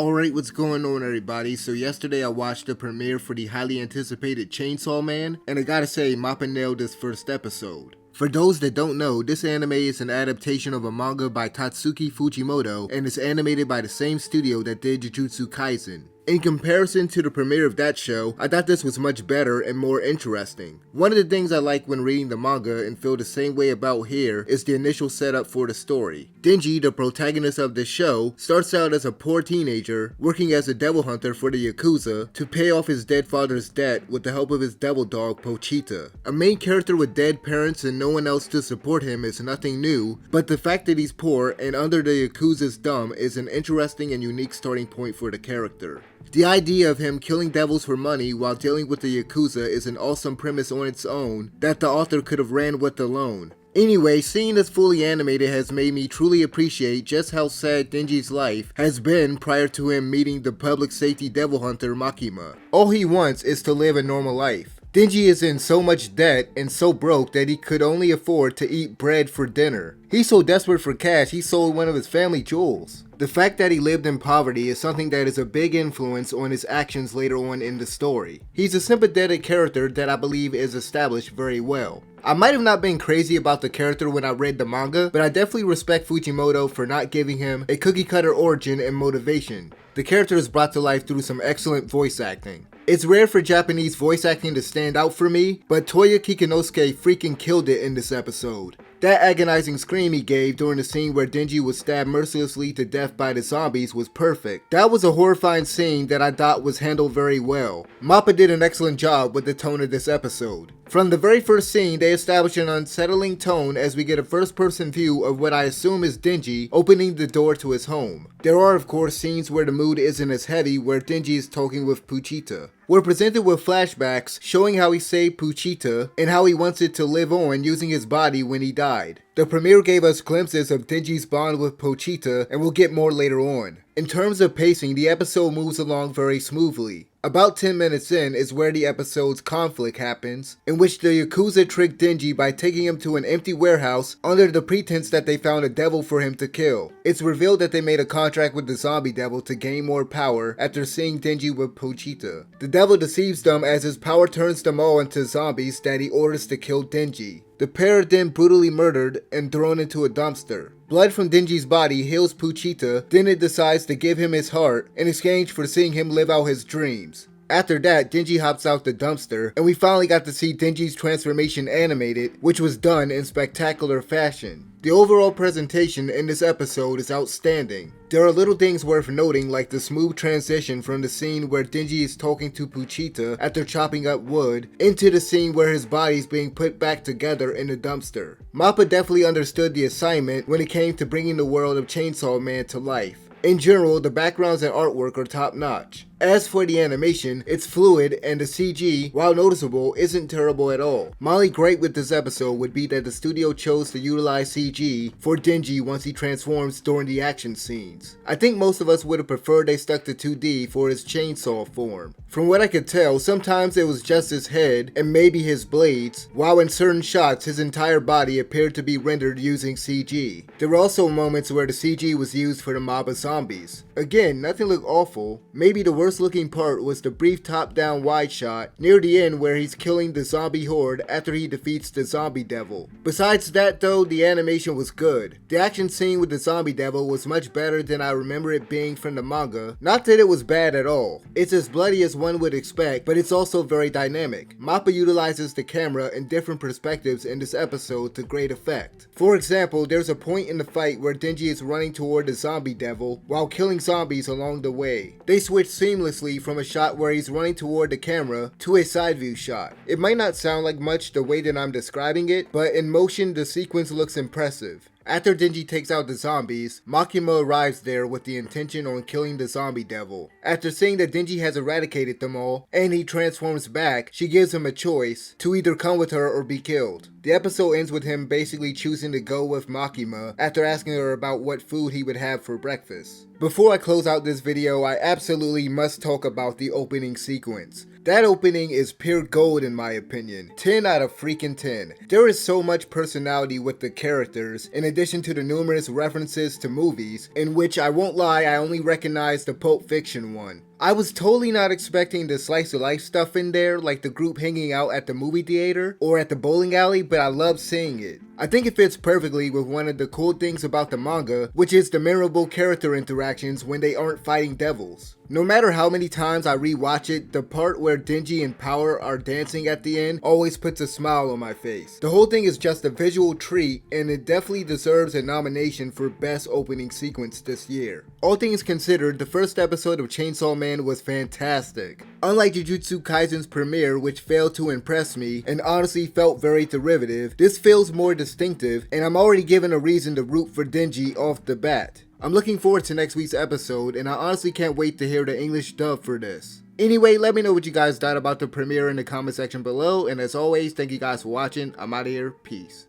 Alright, what's going on everybody? So yesterday I watched the premiere for the highly anticipated Chainsaw Man, and I gotta say, Mappa nailed this first episode. For those that don't know, this anime is an adaptation of a manga by Tatsuki Fujimoto and is animated by the same studio that did Jujutsu Kaisen. In comparison to the premiere of that show, I thought this was much better and more interesting. One of the things I like when reading the manga and feel the same way about here is the initial setup for the story. Denji, the protagonist of this show, starts out as a poor teenager, working as a devil hunter for the Yakuza to pay off his dead father's debt with the help of his devil dog Pochita. A main character with dead parents and no one else to support him is nothing new, but the fact that he's poor and under the Yakuza's thumb is an interesting and unique starting point for the character. The idea of him killing devils for money while dealing with the Yakuza is an awesome premise on its own that the author could have ran with alone. Anyway, seeing this fully animated has made me truly appreciate just how sad Denji's life has been prior to him meeting the public safety devil hunter Makima. All he wants is to live a normal life. Denji is in so much debt and so broke that he could only afford to eat bread for dinner. He's so desperate for cash he sold one of his family jewels. The fact that he lived in poverty is something that is a big influence on his actions later on in the story. He's a sympathetic character that I believe is established very well. I might have not been crazy about the character when I read the manga, but I definitely respect Fujimoto for not giving him a cookie cutter origin and motivation. The character is brought to life through some excellent voice acting. It's rare for Japanese voice acting to stand out for me, but Toya Kikinosuke freaking killed it in this episode. That agonizing scream he gave during the scene where Denji was stabbed mercilessly to death by the zombies was perfect. That was a horrifying scene that I thought was handled very well. Mappa did an excellent job with the tone of this episode. From the very first scene, they establish an unsettling tone as we get a first-person view of what I assume is Denji opening the door to his home. There are of course scenes where the mood isn't as heavy, where Denji is talking with Pochita. We're presented with flashbacks showing how he saved Pochita and how he wants it to live on using his body when he died. The premiere gave us glimpses of Denji's bond with Pochita, and we'll get more later on. In terms of pacing, the episode moves along very smoothly. About 10 minutes in is where the episode's conflict happens, in which the Yakuza tricked Denji by taking him to an empty warehouse under the pretense that they found a devil for him to kill. It's revealed that they made a contract with the zombie devil to gain more power after seeing Denji with Pochita. The devil deceives them as his power turns them all into zombies that he orders to kill Denji. The pair are then brutally murdered and thrown into a dumpster. Blood from Denji's body heals Pochita, then it decides to give him his heart in exchange for seeing him live out his dreams. After that, Denji hops out the dumpster, and we finally got to see Denji's transformation animated, which was done in spectacular fashion. The overall presentation in this episode is outstanding. There are little things worth noting, like the smooth transition from the scene where Denji is talking to Pochita after chopping up wood into the scene where his body is being put back together in the dumpster. Mappa definitely understood the assignment when it came to bringing the world of Chainsaw Man to life. In general, the backgrounds and artwork are top notch. As for the animation, it's fluid and the CG, while noticeable, isn't terrible at all. My only gripe with this episode would be that the studio chose to utilize CG for Denji once he transforms during the action scenes. I think most of us would have preferred they stuck to 2D for his chainsaw form. From what I could tell, sometimes it was just his head and maybe his blades, while in certain shots his entire body appeared to be rendered using CG. There were also moments where the CG was used for the mob of zombies. Again, nothing looked awful. Maybe the worst looking part was the brief top-down wide shot near the end where he's killing the zombie horde after he defeats the zombie devil. Besides that though, the animation was good. The action scene with the zombie devil was much better than I remember it being from the manga. Not that it was bad at all. It's as bloody as one would expect, but it's also very dynamic. Mappa utilizes the camera in different perspectives in this episode to great effect. For example, there's a point in the fight where Denji is running toward the zombie devil while killing zombies along the way. They switch seamlessly from a shot where he's running toward the camera to a side view shot. It might not sound like much the way that I'm describing it, but in motion the sequence looks impressive. After Denji takes out the zombies, Makima arrives there with the intention on killing the zombie devil. After seeing that Denji has eradicated them all, and he transforms back, she gives him a choice to either come with her or be killed. The episode ends with him basically choosing to go with Makima after asking her about what food he would have for breakfast. Before I close out this video, I absolutely must talk about the opening sequence. That opening is pure gold in my opinion. 10 out of freaking 10. There is so much personality with the characters, in addition to the numerous references to movies, in which I won't lie, I only recognize the Pulp Fiction one. I was totally not expecting the slice of life stuff in there, like the group hanging out at the movie theater or at the bowling alley, but I love seeing it. I think it fits perfectly with one of the cool things about the manga, which is the memorable character interactions when they aren't fighting devils. No matter how many times I rewatch it, the part where Denji and Power are dancing at the end always puts a smile on my face. The whole thing is just a visual treat, and it definitely deserves a nomination for best opening sequence this year. All things considered, the first episode of Chainsaw Man was fantastic. Unlike Jujutsu Kaisen's premiere, which failed to impress me and honestly felt very derivative, this feels more distinctive, and I'm already given a reason to root for Denji off the bat. I'm looking forward to next week's episode, and I honestly can't wait to hear the English dub for this. Anyway, let me know what you guys thought about the premiere in the comment section below, and as always, thank you guys for watching. I'm out of here. Peace.